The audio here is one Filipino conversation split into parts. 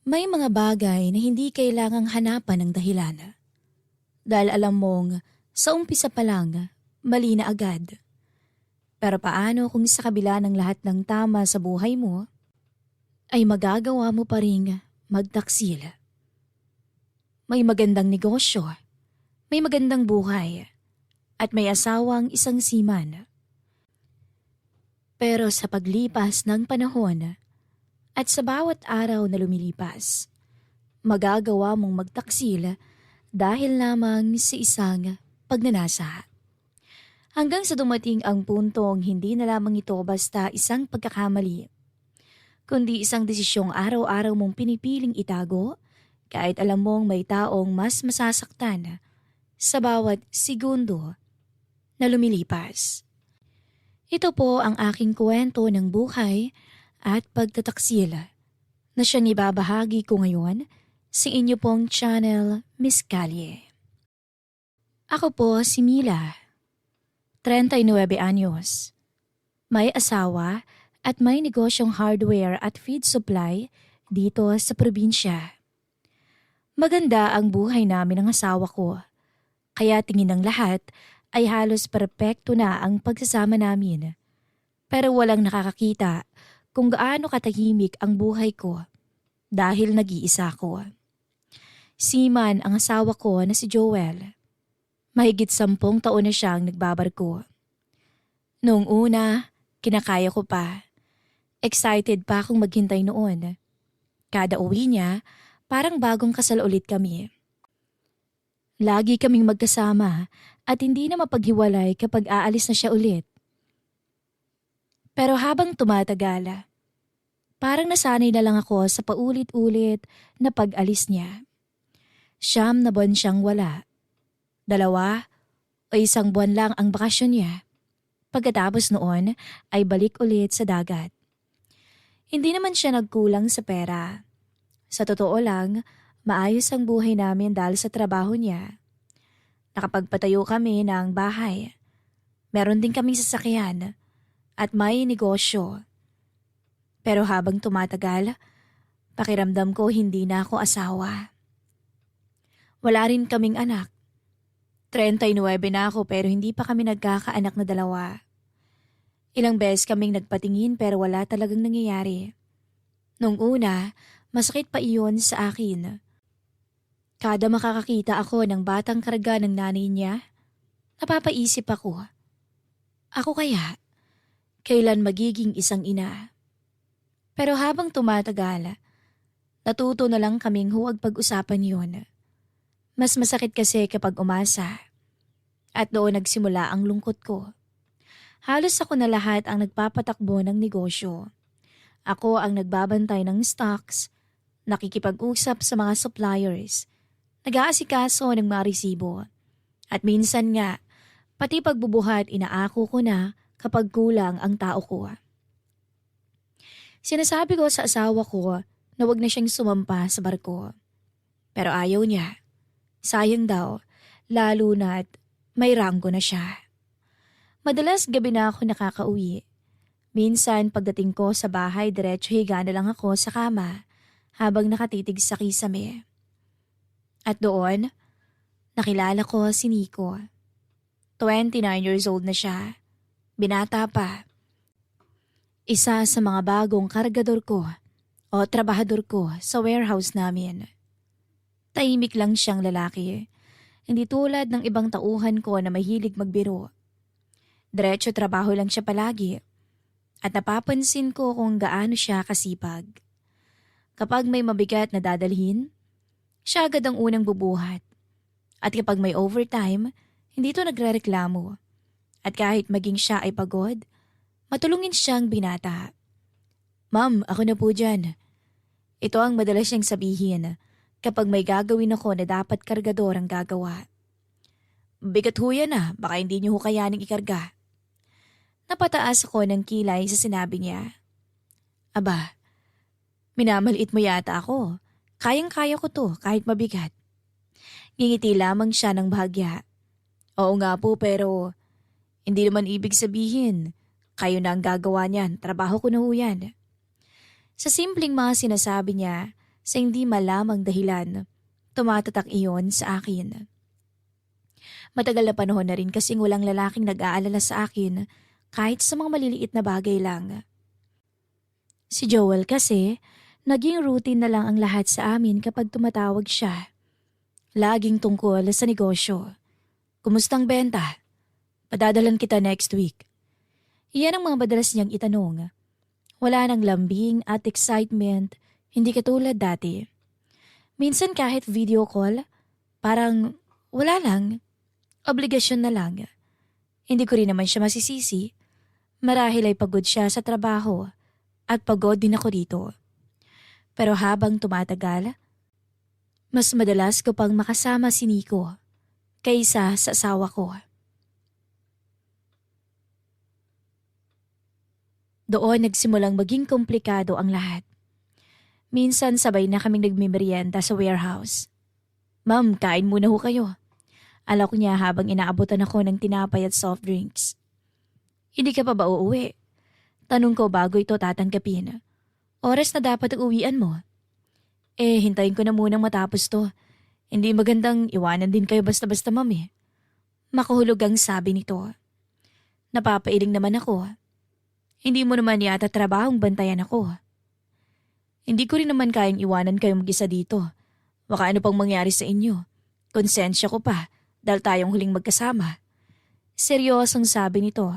May mga bagay na hindi kailangang hanapan ng dahilan. Dahil alam mong sa umpisa pa lang, mali na agad. Pero paano kung sa kabila ng lahat ng tama sa buhay mo, ay magagawa mo pa ring magtaksil? May magandang negosyo, may magandang buhay, at may asawang isang seaman. Pero sa paglipas ng panahon at sa bawat araw na lumilipas, magagawa mong magtaksil dahil lamang sa isang pagnanasa. Hanggang sa dumating ang puntong hindi na lamang ito basta isang pagkakamali, kundi isang desisyong araw-araw mong pinipiling itago kahit alam mong may taong mas masasaktan sa bawat segundo na lumilipas. Ito po ang aking kwento ng buhay at pagtataksil na siyang ibabahagi ko ngayon sa inyo pong channel, Miss Callie. Ako po si Mila, 39 anyos. May asawa at may negosyong hardware at feed supply dito sa probinsya. Maganda ang buhay namin ng asawa ko, kaya tingin ng lahat ay halos perpekto na ang pagsasama namin. Pero walang nakakakita kung gaano katahimik ang buhay ko dahil nag-iisa ko. Seaman ang asawa ko na si Joel. Mahigit 10 taon na siyang nagbabarko. Noong una, kinakaya ko pa. Excited pa akong maghintay noon. Kada uwi niya, parang bagong kasal ulit kami. Lagi kaming magkasama at hindi na mapaghiwalay kapag aalis na siya ulit. Pero habang tumatagal, parang nasanay na lang ako sa paulit-ulit na pag-alis niya. 9 na buwan siyang wala. 2 o 1 buwan lang ang bakasyon niya. Pagkatapos noon ay balik ulit sa dagat. Hindi naman siya nagkulang sa pera. Sa totoo lang, maayos ang buhay namin dahil sa trabaho niya. Nakapagpatayo kami ng bahay. Meron din kaming sasakyan at may negosyo. Pero habang tumatagal, pakiramdam ko hindi na ako asawa. Wala rin kaming anak. 39 na ako pero hindi pa kami nagkakaanak na 2. Ilang beses kaming nagpatingin pero wala talagang nangyayari. Nung una, masakit pa iyon sa akin. Kada makakakita ako ng batang karga ng nanay niya, napapaisip ako. Ako kaya, kailan magiging isang ina? Pero habang tumatagal, natuto na lang kaming huwag pag-usapan yun. Mas masakit kasi kapag umasa. At doon nagsimula ang lungkot ko. Halos ako na lahat ang nagpapatakbo ng negosyo. Ako ang nagbabantay ng stocks, nakikipag-usap sa mga suppliers, nag-aasikaso ng mga resibo. At minsan nga, pati pagbubuhat inaako ko na kapag kulang ang tao ko. Sinasabi ko sa asawa ko na wag na siyang sumampa sa barko. Pero ayaw niya. Sayang daw, lalo na't may ranggo na siya. Madalas gabi na ako nakakauwi. Minsan pagdating ko sa bahay diretso higa na lang ako sa kama habang nakatitig sa kisame. At doon, nakilala ko si Nico. 29 years old na siya. Binata pa. Isa sa mga bagong kargador ko o trabahador ko sa warehouse namin. Tahimik lang siyang lalaki. Hindi tulad ng ibang tauhan ko na mahilig magbiro. Diretso trabaho lang siya palagi. At napapansin ko kung gaano siya kasipag. Kapag may mabigat na dadalhin, siya agad ang unang bubuhat. At kapag may overtime, hindi ito nagrereklamo. At kahit maging siya ay pagod, matulungin siyang binata. "Ma'am, ako na po dyan." Ito ang madalas siyang sabihin kapag may gagawin ako na dapat kargador ang gagawa. "Bigat ho yan ah, baka hindi niyo ho kayaning ikarga." Napataas ako ng kilay sa sinabi niya. "Aba, minamaliit mo yata ako. Kayang-kaya ko to kahit mabigat." Ngingiti lamang siya ng bahagya. "Oo nga po pero hindi naman ibig sabihin kayo na ang gagawa niyan, trabaho ko na ho yan." Sa simpleng mga sinasabi niya, Sa hindi malamang dahilan, tumatatak iyon sa akin. Matagal na panahon na rin kasing walang lalaking nag-aalala sa akin kahit sa mga maliliit na bagay lang. Si Joel kasi, naging routine na lang ang lahat sa amin kapag tumatawag siya. Laging tungkol sa negosyo. Kumustang benta? Padadalan kita next week. Iyan ang mga madalas niyang itanong. Wala nang lambing at excitement, hindi katulad dati. Minsan kahit video call, parang wala lang. Obligasyon na lang. Hindi ko rin naman siya masisisi. Marahil ay pagod siya sa trabaho at pagod din ako dito. Pero habang tumatagal, mas madalas ko pang makasama si Nico kaysa sa asawa ko. Doon nagsimulang maging komplikado ang lahat. Minsan sabay na kaming nagmimerienda sa warehouse. Ma'am, kain muna ho kayo. Alok niya habang inaabutan ako ng tinapay at soft drinks. Hindi ka pa ba uuwi? Tanong ko bago ito tatanggapin. Oras na dapat ang uwian mo. Hintayin ko na munang matapos to. Hindi magandang iwanan din kayo basta-basta, ma'am eh. Makahulog ang sabi nito. Napapailing naman ako. Hindi mo naman yata trabahong bantayan ako. Hindi ko rin naman kayang iwanan kayo mag-isa dito. Baka ano pang mangyari sa inyo. Konsensya ko pa dahil tayong huling magkasama. Seryosong sabi nito.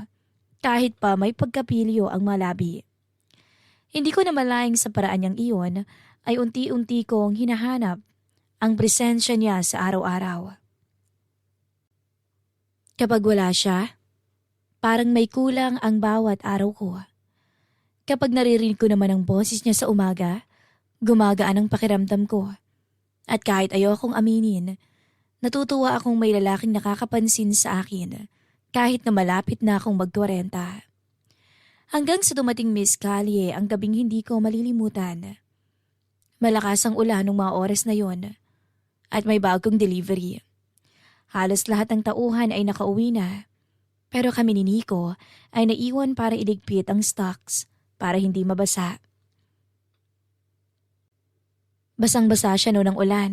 Kahit pa may pagkapilyo ang malabi. Hindi ko na malaing sa paraan niyang iyon ay unti-unti kong hinahanap ang presensya niya sa araw-araw. Kapag wala siya, parang may kulang ang bawat araw ko. Kapag naririnig ko naman ang boses niya sa umaga, gumagaan ang pakiramdam ko. At kahit ayokong aminin, natutuwa akong may lalaking nakakapansin sa akin kahit na malapit na akong mag-40. Hanggang sa dumating Miss Callie ang gabing hindi ko malilimutan. Malakas ang ulan ng mga oras na yon at may bagong delivery. Halos lahat ng tauhan ay nakauwi na. Pero kami ni Nico ay naiwan para iligpit ang stocks para hindi mabasa. Basang-basa siya noon ng ulan.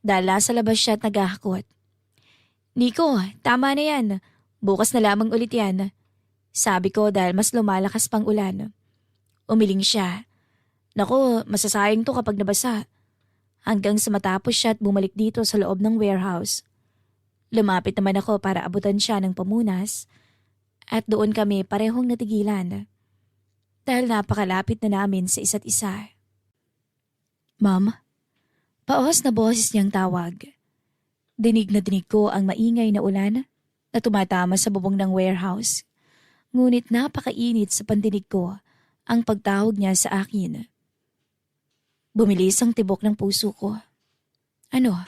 Dala sa labas siya at naghahakot. Nico, tama na yan. Bukas na lamang ulit yan. Sabi ko dahil mas lumalakas pang ulan. Umiling siya. Naku, masasayang to kapag nabasa. Hanggang sa matapos siya at bumalik dito sa loob ng warehouse. Lumapit naman ako para abutan siya ng pamunas at doon kami parehong natigilan. Dahil napakalapit na namin sa isa't isa. Ma'am, paos na boses niyang tawag. Dinig na dinig ko ang maingay na ulan na tumatama sa bubong ng warehouse. Ngunit napakainit sa pandinig ko ang pagtawag niya sa akin. Bumilis ang tibok ng puso ko. Ano?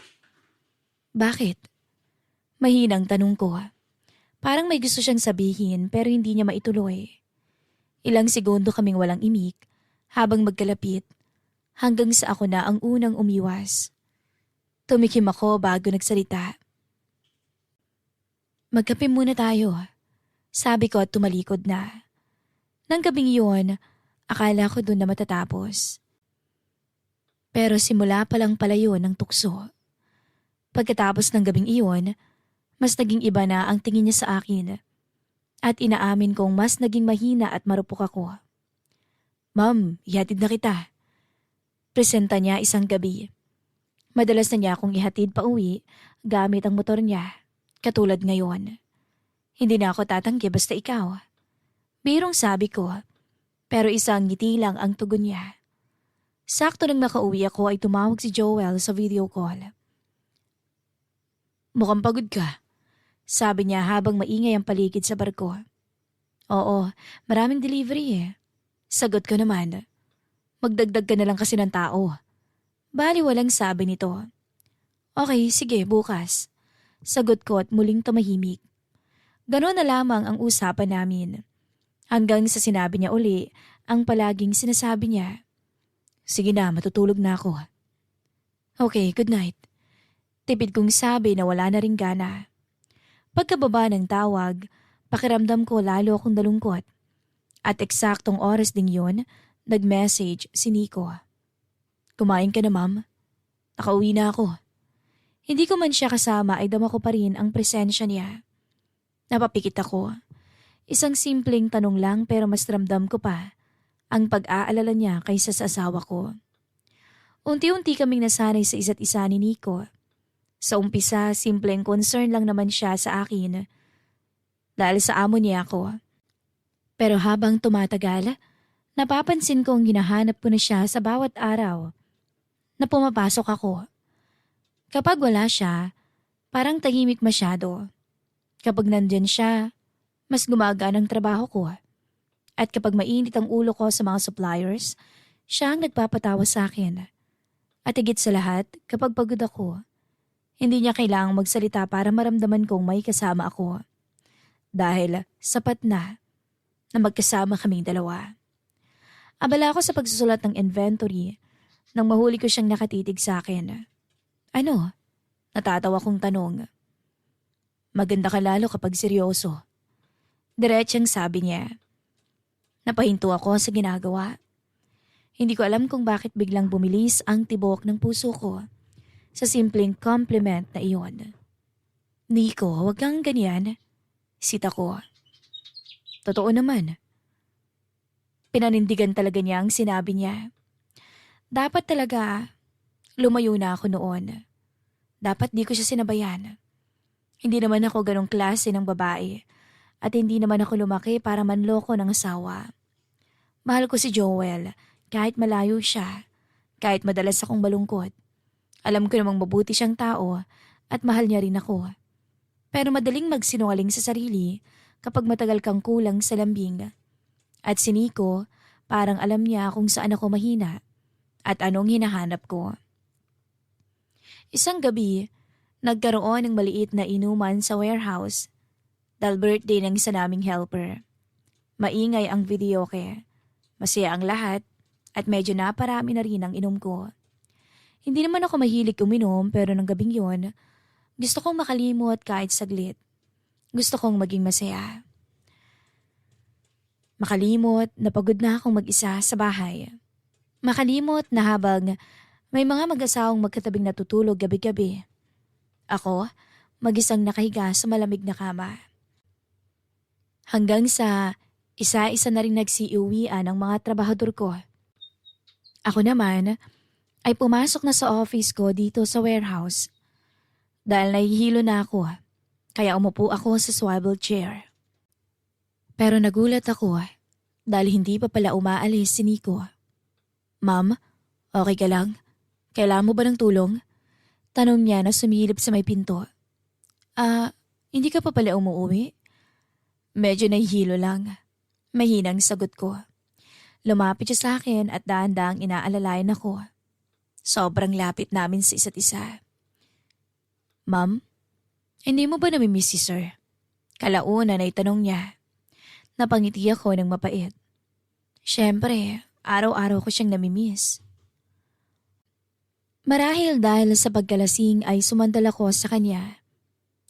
Bakit? Mahinang tanong ko. Parang may gusto siyang sabihin pero hindi niya maituloy. Ilang segundo kaming walang imik habang magkalapit hanggang sa ako na ang unang umiwas. Tumikim ako bago nagsalita. Magkape muna tayo. Sabi ko at tumalikod na. Nang gabing iyon, akala ko doon na matatapos. Pero simula pa lang pala yun ng tukso. Pagkatapos ng gabing iyon, mas naging iba na ang tingin niya sa akin. At inaamin kong mas naging mahina at marupok ako. Ma'am, ihatid na kita. Presenta niya isang gabi. Madalas na niya akong ihatid pa uwi gamit ang motor niya, katulad ngayon. Hindi na ako tatanggi basta ikaw. Birong sabi ko, pero isang ngiti lang ang tugon niya. Sakto nang makauwi ako ay tumawag si Joel sa video call. Mukhang pagod ka, sabi niya habang maingay ang paligid sa barko. Oo, maraming delivery eh. Sagot ko naman. Magdagdag ka na lang kasi ng tao. Bali walang sabi nito. Okay, sige, bukas. Sagot ko at muling tumahimik. Ganon na lamang ang usapan namin. Hanggang sa sinabi niya uli ang palaging sinasabi niya. Sige na, matutulog na ako. Okay, good night. Tipid kong sabi na wala na ring gana. Pagkababa ng tawag, pakiramdam ko lalo akong nalungkot. At eksaktong oras ding yun, nag-message si Nico. Kumain ka na, ma'am? Nakauwi na ako. Hindi ko man siya kasama ay dama ko pa rin ang presensya niya. Napapikit ako. Isang simpleng tanong lang pero mas ramdam ko pa ang pag-aalala niya kaysa sa asawa ko. Unti-unti kaming nasanay sa isa't isa ni Nico. Sa umpisa, simpleng concern lang naman siya sa akin dahil sa amo niya ako. Pero habang tumatagal, napapansin kong hinahanap ko na siya sa bawat araw na pumapasok ako. Kapag wala siya, parang tahimik masyado. Kapag nandyan siya, mas gumagaan ang trabaho ko. At kapag mainit ang ulo ko sa mga suppliers, siya ang nagpapatawa sa akin. At higit sa lahat, kapag pagod ako, hindi niya kailangang magsalita para maramdaman kong may kasama ako. Dahil sapat na magkasama kaming dalawa. Abala ako sa pagsusulat ng inventory nang mahuli ko siyang nakatitig sa akin. Ano? Natatawa kong tanong. Maganda ka lalo kapag seryoso. Diretsyang sabi niya. Napahinto ako sa ginagawa. Hindi ko alam kung bakit biglang bumilis ang tibok ng puso ko sa simpleng compliment na iyon. Nico, huwag kang ganyan. Sita ko. Totoo naman. Pinanindigan talaga niya ang sinabi niya. Dapat talaga lumayo na ako noon. Dapat di ko siya sinabayan. Hindi naman ako ganong klase ng babae at hindi naman ako lumaki para manloko ng asawa. Mahal ko si Joel kahit malayo siya, kahit madalas akong malungkot. Alam ko namang mabuti siyang tao at mahal niya rin ako. Pero madaling magsinungaling sa sarili kapag matagal kang kulang sa lambing. At si Nico, parang alam niya kung saan ako mahina at anong hinahanap ko. Isang gabi, nagkaroon ng maliit na inuman sa warehouse dahil birthday ng isa naming helper. Maingay ang videoke. Masaya ang lahat at medyo naparami na rin ang inom ko. Hindi naman ako mahilig uminom pero ng gabing yon, gusto kong makalimot kahit saglit. Gusto kong maging masaya. Makalimot na pagod na akong mag-isa sa bahay. Makalimot na habang may mga mag-asawang magkatabing natutulog gabi-gabi. Ako, mag-isang nakahiga sa malamig na kama. Hanggang sa isa-isa na rin nagsiuwian ang mga trabahador ko. Ako naman ay pumasok na sa office ko dito sa warehouse. Dahil nahihilo na ako, kaya umupo ako sa swivel chair. Pero nagulat ako dahil hindi pa pala umaalis si Nico. Ma'am, okay ka lang? Kailangan mo ba ng tulong? Tanong niya na sumilip sa may pinto. Hindi ka pa pala umuwi? Medyo nahihilo lang. Mahinang sagot ko. Lumapit siya sa akin at dahan-dahang inaalalayan ako. Sobrang lapit namin sa isa't isa. Ma'am, hindi mo ba namimiss si sir? Kalaunan ay tanong niya. Napangiti ako ng mapait. Siyempre, araw-araw ko siyang namimiss. Marahil dahil sa pagkalasing ay sumandal ako sa kanya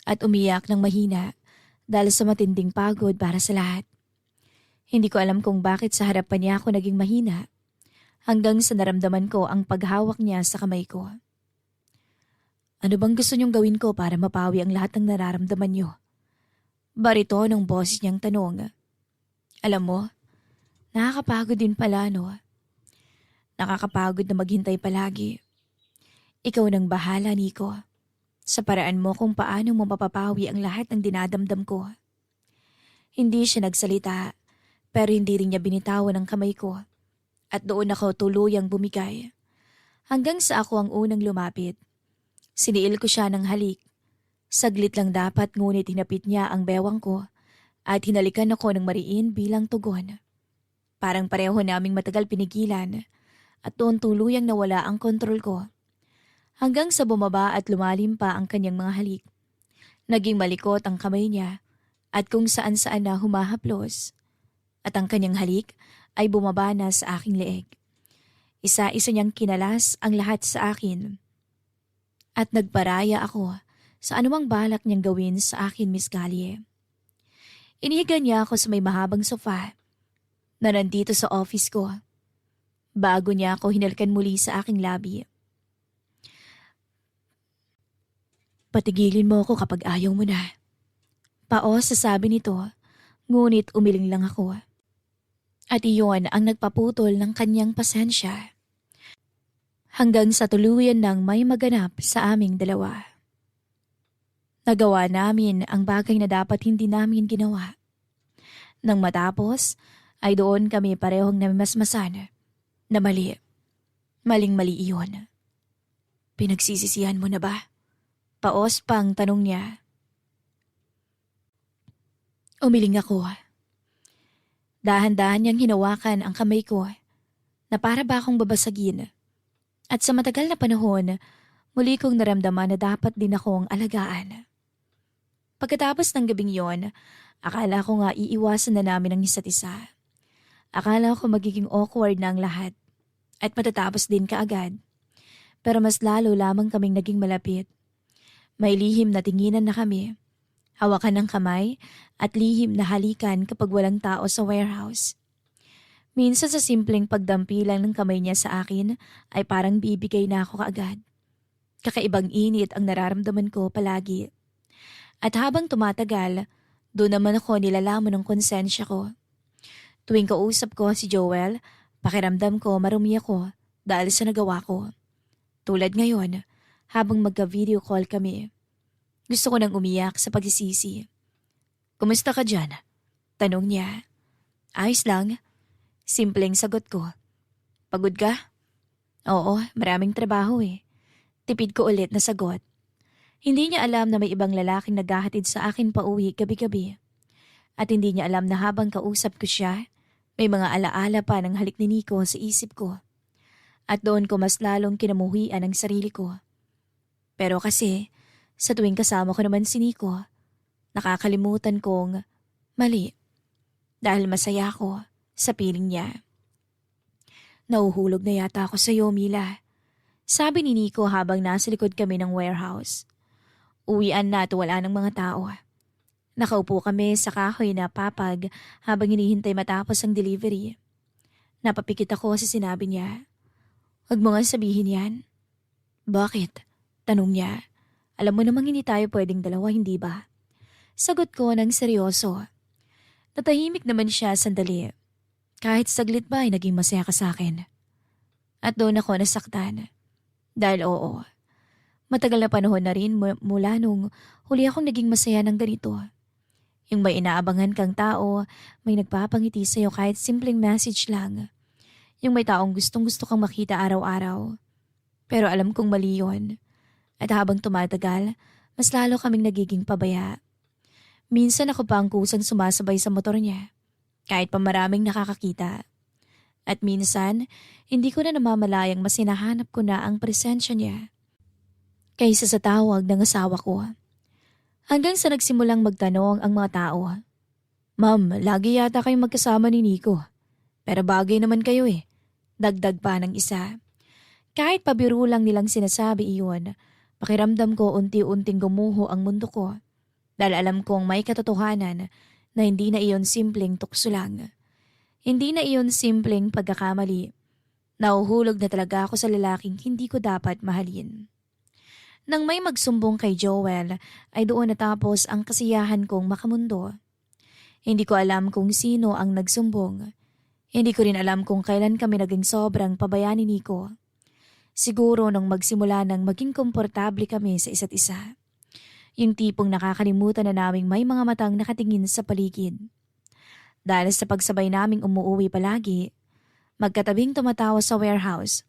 at umiyak ng mahina dahil sa matinding pagod para sa lahat. Hindi ko alam kung bakit sa harapan niya ako naging mahina hanggang sa naramdaman ko ang paghawak niya sa kamay ko. Ano bang gusto niyong gawin ko para mapawi ang lahat ng nararamdaman niyo? Barito ng boses niyang tanong. Alam mo, nakakapagod din pala no? Nakakapagod na maghintay palagi. Ikaw nang bahala, Nico. Sa paraan mo kung paano mo mapapawi ang lahat ng dinadamdam ko. Hindi siya nagsalita, pero hindi rin niya binitawan ang kamay ko. At doon ako tuluyang bumigay. Hanggang sa ako ang unang lumapit. Siniil ko siya ng halik. Saglit lang dapat ngunit hinapit niya ang bewang ko at hinalikan ako ng mariin bilang tugon. Parang pareho naming matagal pinigilan at doon tuluyang nawala ang kontrol ko. Hanggang sa bumaba at lumalim pa ang kanyang mga halik. Naging malikot ang kamay niya at kung saan-saan na humahaplos. At ang kanyang halik ay bumaba na sa aking leeg. Isa-isa niyang kinalas ang lahat sa akin. At nagparaya ako sa anumang balak niyang gawin sa akin, Miss Gallie. Inihiga niya ako sa may mahabang sofa na nandito sa office ko. bago niya ako hinalkan muli sa aking labi. Patigilin mo ako kapag ayaw mo na. Paos sa sabi nito, ngunit umiling lang ako. At iyon ang nagpaputol ng kanyang pasensya. Hanggang sa tuluyan nang may maganap sa aming dalawa. Nagawa namin ang bagay na dapat hindi namin ginawa. Nang matapos, ay doon kami parehong namimasmasan na mali. Maling-mali iyon. Pinagsisisihan mo na ba? Paos pang tanong niya. Umiling ako. Dahan-dahan niyang hinawakan ang kamay ko na para ba akong babasagin. At sa matagal na panahon, muli kong naramdaman na dapat din akong alagaan. Pagkatapos ng gabing yon, akala ko nga iiwasan na namin ang isa't isa. Akala ko magiging awkward na ang lahat at matatapos din kaagad. Pero mas lalo lamang kaming naging malapit. May lihim na tinginan na kami, hawakan ng kamay at lihim na halikan kapag walang tao sa warehouse. Minsan sa simpleng pagdampilang ng kamay niya sa akin ay parang bibigay na ako kaagad. Kakaibang init ang nararamdaman ko palagi. At habang tumatagal, doon naman ako nilalamon ng konsensya ko. Tuwing kausap ko si Joel, pakiramdam ko marumi ako dahil sa nagawa ko. Tulad ngayon, habang magka-video call kami. Gusto ko nang umiyak sa pagsisisi. Kumusta ka dyan? Tanong niya. Ayos lang. Simpleng sagot ko. Pagod ka? Oo, maraming trabaho eh. Tipid ko ulit na sagot. Hindi niya alam na may ibang lalaking naghahatid sa akin pauwi gabi-gabi. At hindi niya alam na habang kausap ko siya, may mga alaala pa ng halik ni Nico sa isip ko. At doon ko mas lalong kinamuhian ang sarili ko. Pero kasi, sa tuwing kasama ko naman si Nico, nakakalimutan kong mali. Dahil masaya ako sa piling niya. Nauhulog na yata ako sa iyo, Mila. Sabi ni Nico habang nasa likod kami ng warehouse. Uwian na at wala ng mga tao. Nakaupo kami sa kahoy na papag habang hinihintay matapos ang delivery. Napapikit ako sa sinabi niya. Huwag mo nga sabihin yan. Bakit? Tanong niya. Alam mo namang hindi tayo pwedeng dalawa, hindi ba? Sagot ko ng seryoso. Natahimik naman siya sandali. Kahit saglit ba ay naging masaya ka sa akin. At doon ako nasaktan. Dahil oo, matagal na panahon na rin mula nung huli akong naging masaya ng ganito. Yung may inaabangan kang tao, may nagpapangiti sa'yo kahit simpleng message lang. Yung may taong gustong-gusto kang makita araw-araw. Pero alam kong mali yun. At habang tumatagal, mas lalo kaming nagiging pabaya. Minsan ako pa ang kusang sumasabay sa motor niya. Kahit pa maraming nakakakita. At minsan, hindi ko na namamalayang mas hinahanap ko na ang presensya niya. Kaysa sa tawag ng asawa ko. Hanggang sa nagsimulang magtanong ang mga tao. Ma'am, lagi yata kayong magkasama ni Nico. Pero bagay naman kayo eh. Dagdag pa ng isa. Kahit pabiro lang nilang sinasabi iyon, pakiramdam ko unti-unting gumuho ang mundo ko. Dahil alam kong may katotohanan na hindi na iyon simpleng tukso lang. Hindi na iyon simpleng pagkakamali. Nauhulog na talaga ako sa lalaking hindi ko dapat mahalin. Nang may magsumbong kay Joel, ay doon natapos ang kasiyahan kong makamundo. Hindi ko alam kung sino ang nagsumbong. Hindi ko rin alam kung kailan kami naging sobrang pabaya ni Nico. Siguro nung magsimula nang maging komportable kami sa isa't isa. Yung tipong nakakalimutan na naming may mga matang nakatingin sa paligid. Dahil sa pagsabay naming umuuwi palagi, magkatabing tumatawa sa warehouse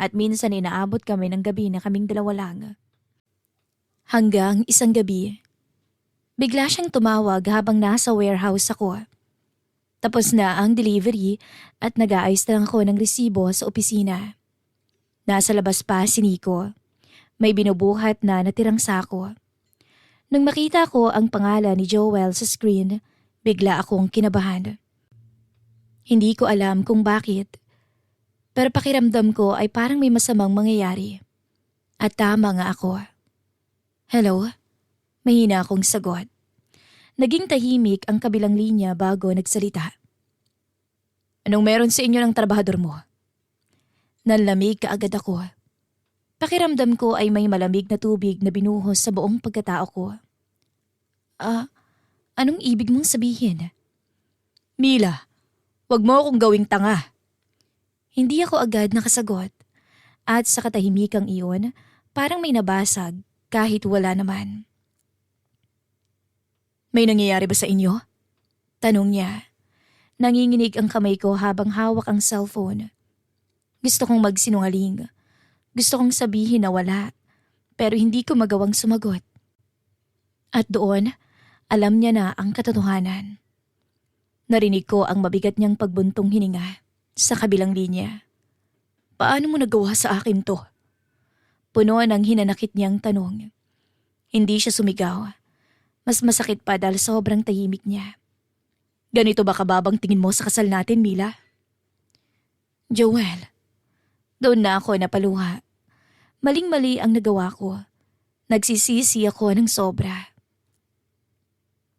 at minsan inaabot kami ng gabi na kaming dalawa lang. Hanggang isang gabi, bigla siyang tumawag habang nasa warehouse ako. Tapos na ang delivery at nag-aayos na lang ako ng resibo sa opisina. Nasa labas pa si Nico. May binubuhat na natirang sako. Nang makita ko ang pangalan ni Joel sa screen, bigla akong kinabahan. Hindi ko alam kung bakit, pero pakiramdam ko ay parang may masamang mangyayari. At tama nga ako. Hello? Mahina akong sagot. Naging tahimik ang kabilang linya bago nagsalita. Anong meron sa inyo ng trabahador mo? Nanlamig kaagad ako. Pakiramdam ko ay may malamig na tubig na binuhos sa buong pagkatao ko. Anong ibig mong sabihin? Mila, wag mo akong gawing tanga. Hindi ako agad nakasagot. At sa katahimikang iyon, parang may nabasag kahit wala naman. May nangyayari ba sa inyo? Tanong niya. Nanginginig ang kamay ko habang hawak ang cellphone. Gusto kong magsinungaling. Gusto kong sabihin na wala, pero hindi ko magawang sumagot. At doon, alam niya na ang katotohanan. Narinig ko ang mabigat niyang pagbuntong hininga sa kabilang linya. Paano mo nagawa sa akin to? Puno ng hinanakit niyang tanong. Hindi siya sumigaw. Mas masakit pa dahil sobrang tahimik niya. Ganito ba kababang tingin mo sa kasal natin, Mila? Joel, doon na ako napaluha. Maling-mali ang nagawa ko. Nagsisisi ako ng sobra.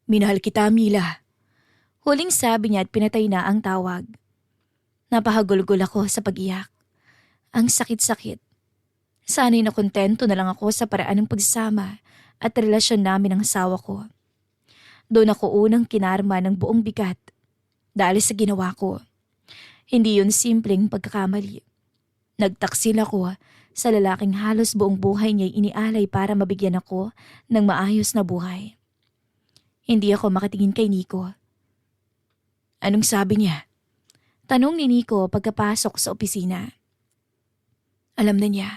Minahal kita, Mila. Huling sabi niya at pinatay na ang tawag. Napahagulgol ako sa pag-iyak. Ang sakit-sakit. Sana'y nakontento na lang ako sa paraan ng pagsama at relasyon namin ng asawa ko. Doon ako unang kinarma ng buong bigat dahil sa ginawa ko. Hindi yun simpleng pagkakamali. Nagtaksil ako sa lalaking halos buong buhay niya'y inialay para mabigyan ako ng maayos na buhay. Hindi ako makatingin kay Nico. Anong sabi niya? Tanong ni Nico pagkapasok sa opisina. Alam na niya.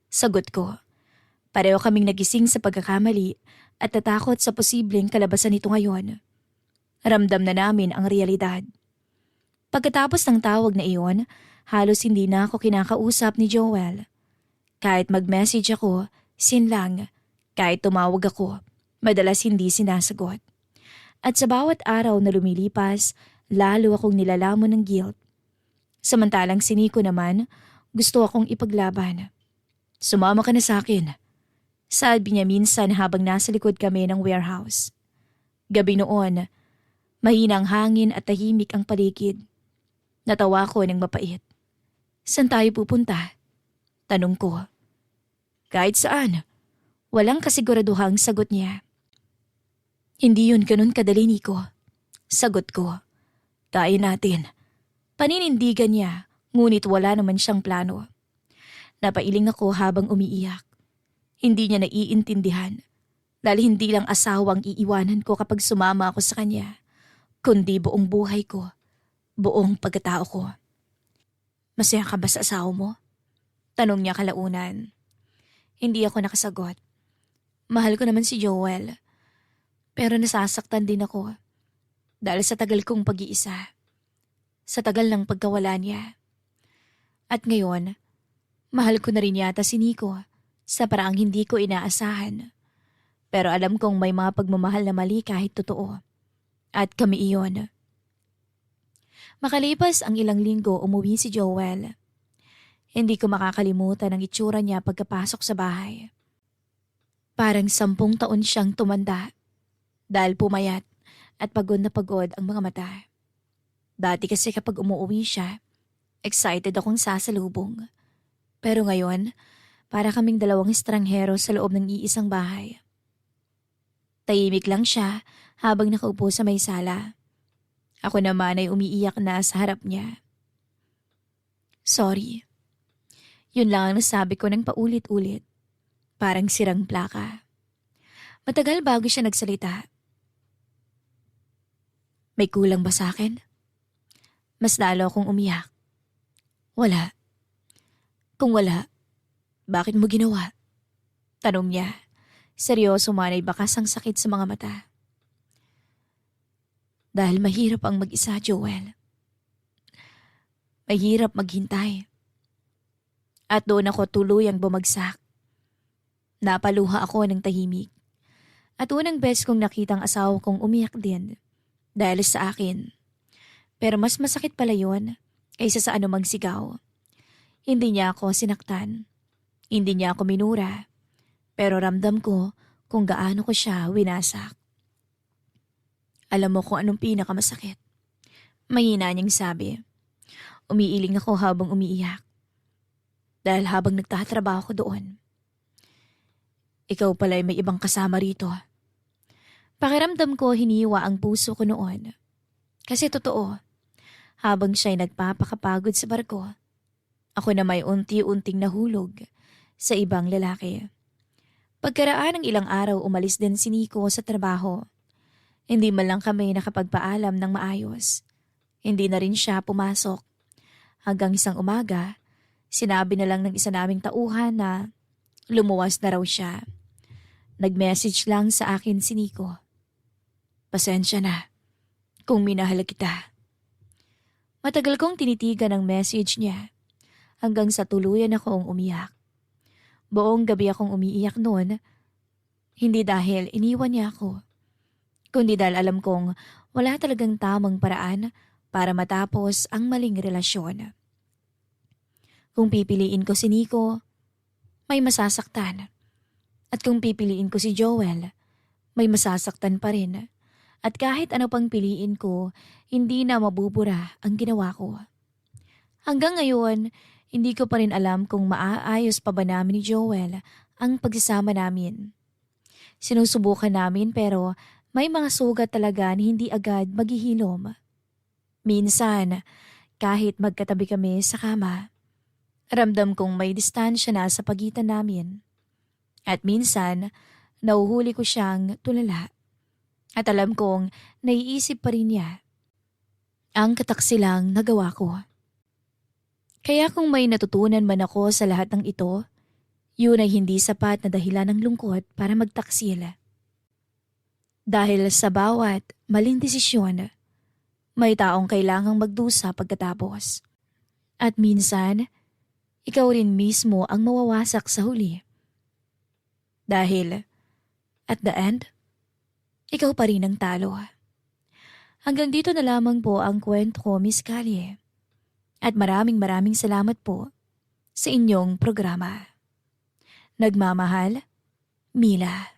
Sagot ko. Pareho kaming nagising sa pagkakamali at natakot sa posibleng kalabasan nito ngayon. Ramdam na namin ang realidad. Pagkatapos ng tawag na iyon, halos hindi na ako kinakausap ni Joel. Kahit mag-message ako, sin lang. Kahit tumawag ako, madalas hindi sinasagot. At sa bawat araw na lumilipas, lalo akong nilalamon ng guilt. Samantalang si Nico naman, gusto akong ipaglaban. Sumama ka na sa akin. Sabi niya minsan habang nasa likod kami ng warehouse. Gabi noon, mahinang hangin at tahimik ang paligid. Natawa ko ng mapait. Saan tayo pupunta? Tanong ko. Kahit saan. Walang kasiguraduhang sagot niya. Hindi yun ganun kadali, Nico. Sagot ko. Kaya natin. Paninindigan niya, ngunit wala naman siyang plano. Napailing ako habang umiiyak. Hindi niya naiintindihan dahil hindi lang asawang iiwanan ko kapag sumama ako sa kanya, kundi buong buhay ko, buong pagkatao ko. Masaya ka ba sa asawa mo? Tanong niya kalaunan. Hindi ako nakasagot. Mahal ko naman si Joel. Pero nasasaktan din ako dahil sa tagal kong pag-iisa. Sa tagal ng pagkawala niya. At ngayon, mahal ko na rin yata si Nico sa paraang hindi ko inaasahan. Pero alam kong may mga pagmamahal na mali kahit totoo. At kami iyon. Makalipas ang ilang linggo, umuwi si Joel. Hindi ko makakalimutan ang itsura niya pagkapasok sa bahay. Parang 10 taon siyang tumanda dahil pumayat at pagod na pagod ang mga mata. Dati kasi kapag umuwi siya, excited akong sasalubong. Pero ngayon, para kaming dalawang estranghero sa loob ng iisang bahay. Tahimik lang siya habang nakaupo sa may sala. Ako naman ay umiiyak na sa harap niya. Sorry. Yun lang ang nasabi ko ng paulit-ulit. Parang sirang plaka. Matagal bago siya nagsalita. May kulang ba sa akin? Mas lalo akong umiyak. Wala. Kung wala, bakit mo ginawa? Tanong niya. Seryoso man ay bakas ang sakit sa mga mata. Dahil mahirap ang mag-isa, Joel. Mahirap maghintay. At doon ako tuluyang bumagsak. Napaluha ako ng tahimik. At unang beses kong nakitang asawa kong umiyak din dahil sa akin. Pero mas masakit pala yun kaysa sa anumang sigaw. Hindi niya ako sinaktan. Hindi niya ako minura. Pero ramdam ko kung gaano ko siya winasak. Alam mo kung anong pinakamasakit? Mahina niyang sabi. Umiiling ako habang umiiyak. dahil habang nagtatrabaho ko doon, ikaw pala'y may ibang kasama rito. Pakiramdam ko hiniwa ang puso ko noon. Kasi totoo, habang siya'y nagpapakapagod sa barko, ako na may unti-unting nahulog sa ibang lalaki. Pagkaraan ng ilang araw umalis din si Nico sa trabaho. Hindi man lang kami nakapagpaalam ng maayos. Hindi na rin siya pumasok. Hanggang isang umaga, sinabi na lang ng isa naming tauhan na lumuwas na raw siya. Nag-message lang sa akin si Nico. Pasensya na kung minahal kita. Matagal kong tinitigan ang message niya hanggang sa tuluyan akong umiyak. Buong gabi akong umiiyak noon, hindi dahil iniwan niya ako, kundi dahil alam kong wala talagang tamang paraan para matapos ang maling relasyon. Kung pipiliin ko si Nico, may masasaktan. At kung pipiliin ko si Joel, may masasaktan pa rin. At kahit ano pang piliin ko, hindi na mabubura ang ginawa ko. Hanggang ngayon, hindi ko pa rin alam kung maaayos pa ba namin ni Joel ang pagsasama namin. Sinusubukan namin pero may mga sugat talaga na hindi agad maghihilom. Minsan, kahit magkatabi kami sa kama, ramdam kong may distansya na sa pagitan namin. At minsan, nauhuli ko siyang tulala. At alam kong naiisip pa rin niya ang kataksilang nagawa ko. Kaya kung may natutunan man ako sa lahat ng ito, yun ay hindi sapat na dahilan ng lungkot para magtaksil. Dahil sa bawat maling desisyon, may taong kailangang magdusa pagkatapos. At minsan, ikaw rin mismo ang mawawasak sa huli. Dahil, at the end, ikaw pa rin ang talo. Hanggang dito na lamang po ang kwento ko, Miss Callie. At maraming salamat po sa inyong programa. Nagmamahal, Mila.